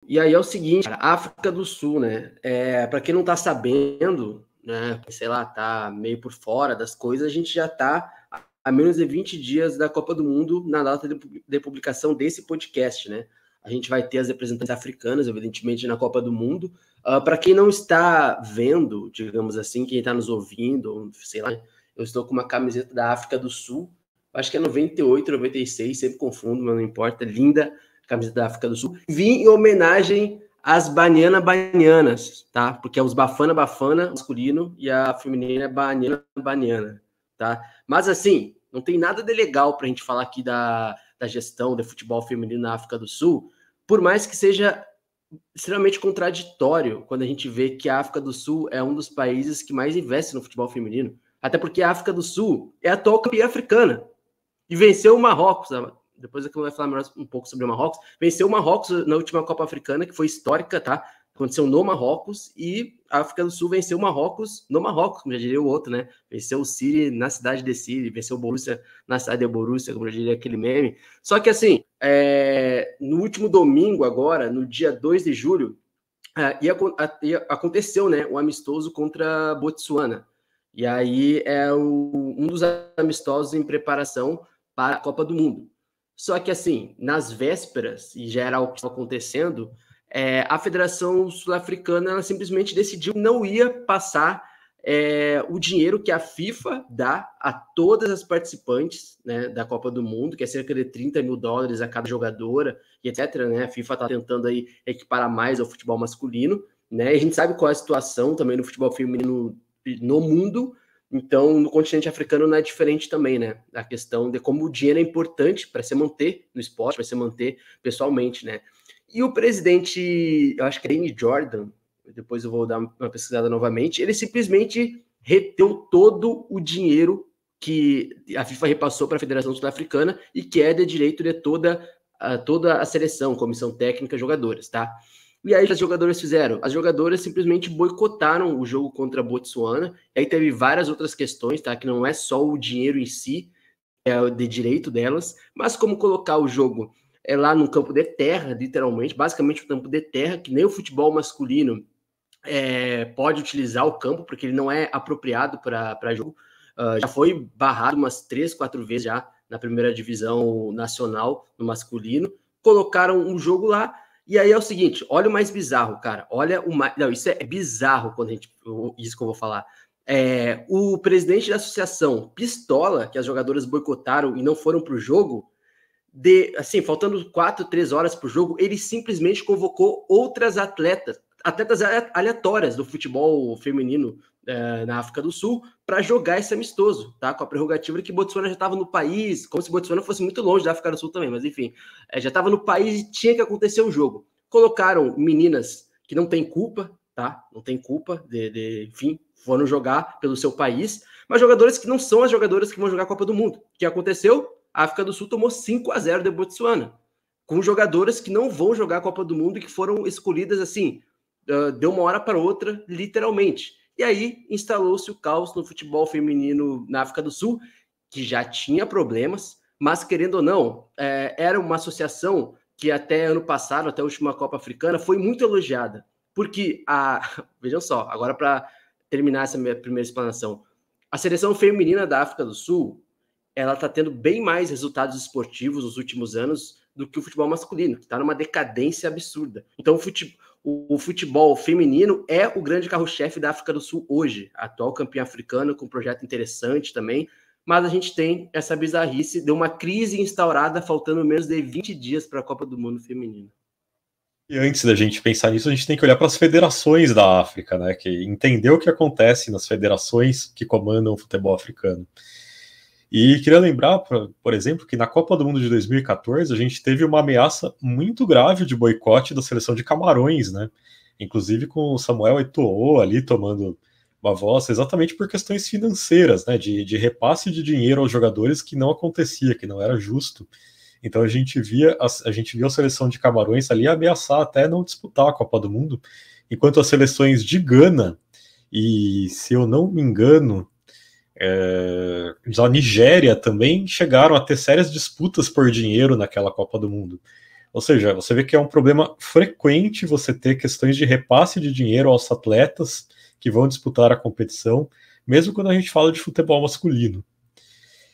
E aí é o seguinte, cara, África do Sul, né? Para quem não tá sabendo, né? Sei lá, tá meio por fora das coisas, a gente já tá a menos de 20 dias da Copa do Mundo na data de publicação desse podcast, né? A gente vai ter as representantes africanas, evidentemente, na Copa do Mundo. Para quem não está vendo, digamos assim, quem está nos ouvindo, sei lá, eu estou com uma camiseta da África do Sul, acho que é 98, 96, sempre confundo, mas não importa, linda camiseta da África do Sul. Vim em homenagem às Banianas, tá? Porque é os Bafana masculino e a feminina é Baniana, tá? Mas assim, não tem nada de legal pra gente falar aqui da gestão de futebol feminino na África do Sul, por mais que seja extremamente contraditório quando a gente vê que a África do Sul é um dos países que mais investe no futebol feminino. Até porque a África do Sul é a atual campeã africana e venceu o Marrocos. Depois eu vou falar um pouco sobre o Marrocos. Venceu o Marrocos na última Copa Africana, que foi histórica, tá? Aconteceu no Marrocos, e a África do Sul venceu o Marrocos no Marrocos, como já diria o outro, né? Venceu o Siri na cidade de Siri, venceu o Borussia na cidade de Borussia, como já diria aquele meme. Só que assim, no último domingo agora, no dia 2 de julho, aconteceu, né, um amistoso contra Botsuana. E aí um dos amistosos em preparação para a Copa do Mundo. Só que, assim, nas vésperas, e já era o que estava acontecendo, a Federação Sul-Africana ela simplesmente decidiu que não ia passar o dinheiro que a FIFA dá a todas as participantes, né, da Copa do Mundo, que é cerca de $30 mil a cada jogadora, e etc. Né? A FIFA está tentando aí equiparar mais ao futebol masculino, né? E a gente sabe qual é a situação também no futebol feminino no mundo. Então, no continente africano não é diferente também, né? A questão de como o dinheiro é importante para se manter no esporte, para se manter pessoalmente, né? E o presidente, eu acho que é Danny Jordan, depois eu vou dar uma pesquisada novamente, ele simplesmente reteu todo o dinheiro que a FIFA repassou para a Federação Sul-Africana e que é de direito de toda a seleção, comissão técnica, jogadores, tá? E aí, as jogadoras fizeram? As jogadoras simplesmente boicotaram o jogo contra a Botsuana. E aí teve várias outras questões, tá? Que não é só o dinheiro em si, de direito delas, mas como colocar o jogo lá no campo de terra, literalmente, basicamente um campo de terra, que nem o futebol masculino pode utilizar o campo, porque ele não é apropriado para jogo. Já foi barrado umas 3, 4 vezes já na primeira divisão nacional, no masculino. Colocaram um jogo lá. E aí é o seguinte, olha o mais bizarro, cara. Olha o mais... Não, isso é bizarro quando isso que eu vou falar. O presidente da associação pistola, que as jogadoras boicotaram e não foram para o jogo, assim, faltando 4, 3 horas para o jogo, ele simplesmente convocou outras atletas aleatórias do futebol feminino na África do Sul para jogar esse amistoso, tá? Com a prerrogativa de que Botsuana já estava no país, como se Botsuana fosse muito longe da África do Sul também, mas enfim, já estava no país e tinha que acontecer o jogo. Colocaram meninas que não têm culpa, tá? Não tem culpa enfim, foram jogar pelo seu país, mas jogadores que não são as jogadoras que vão jogar a Copa do Mundo. O que aconteceu? A África do Sul tomou 5-0 de Botsuana, com jogadoras que não vão jogar a Copa do Mundo e que foram escolhidas assim, de uma hora para outra, literalmente. E aí instalou-se o caos no futebol feminino na África do Sul, que já tinha problemas, mas querendo ou não, era uma associação que até ano passado, até a última Copa Africana, foi muito elogiada. Porque, vejam só, agora para terminar essa minha primeira explanação, a seleção feminina da África do Sul, ela está tendo bem mais resultados esportivos nos últimos anos do que o futebol masculino, que está numa decadência absurda. Então, o futebol feminino é o grande carro-chefe da África do Sul hoje, a atual campeã africana, com um projeto interessante também, mas a gente tem essa bizarrice de uma crise instaurada faltando menos de 20 dias para a Copa do Mundo feminina. E antes da gente pensar nisso, a gente tem que olhar para as federações da África, né? Que entender o que acontece nas federações que comandam o futebol africano. E queria lembrar, por exemplo, que na Copa do Mundo de 2014 a gente teve uma ameaça muito grave de boicote da seleção de Camarões, né? Inclusive com o Samuel Eto'o ali tomando uma voz, exatamente por questões financeiras, né? De repasse de dinheiro aos jogadores que não acontecia, que não era justo. Então a gente viu a seleção de Camarões ali ameaçar até não disputar a Copa do Mundo, enquanto as seleções de Gana e, se eu não me engano, da Nigéria também chegaram a ter sérias disputas por dinheiro naquela Copa do Mundo. Ou seja, você vê que é um problema frequente você ter questões de repasse de dinheiro aos atletas que vão disputar a competição, mesmo quando a gente fala de futebol masculino.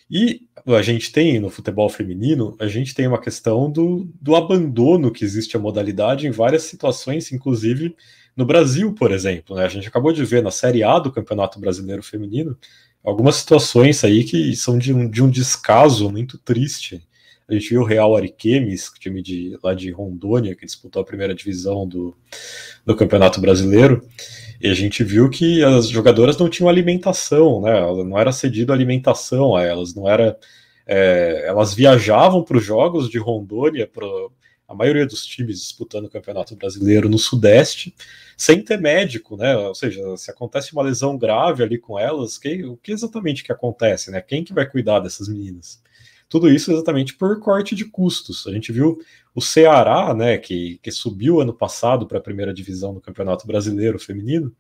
E a gente tem, no futebol feminino, a gente tem uma questão do abandono que existe a modalidade em várias situações, inclusive no Brasil, por exemplo, né? A gente acabou de ver na Série A do Campeonato Brasileiro Feminino algumas situações aí que são de um descaso muito triste. A gente viu o Real Ariquemes, time lá de Rondônia, que disputou a primeira divisão do Campeonato Brasileiro, e a gente viu que as jogadoras não tinham alimentação, né? Não era cedido alimentação a elas, não era. Elas viajavam para os jogos de Rondônia, a maioria dos times disputando o Campeonato Brasileiro no Sudeste, sem ter médico, né? Ou seja, se acontece uma lesão grave ali com elas, o que exatamente que acontece, né? Quem que vai cuidar dessas meninas? Tudo isso exatamente por corte de custos. A gente viu o Ceará, né, que subiu ano passado para a primeira divisão do Campeonato Brasileiro Feminino,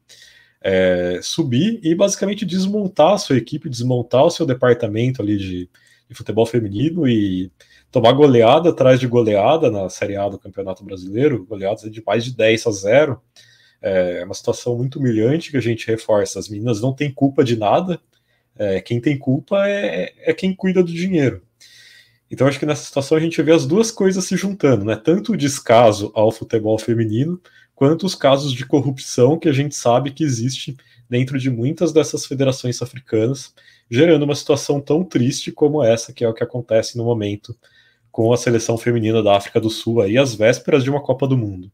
subir e basicamente desmontar a sua equipe, desmontar o seu departamento ali de futebol feminino e tomar goleada atrás de goleada na Série A do Campeonato Brasileiro, goleadas de mais de 10-0. É uma situação muito humilhante que a gente reforça. As meninas não têm culpa de nada, quem tem culpa é quem cuida do dinheiro. Então acho que nessa situação a gente vê as duas coisas se juntando, né? Tanto o descaso ao futebol feminino, quanto os casos de corrupção que a gente sabe que existe dentro de muitas dessas federações africanas, gerando uma situação tão triste como essa, que é o que acontece no momento com a seleção feminina da África do Sul, aí às vésperas de uma Copa do Mundo.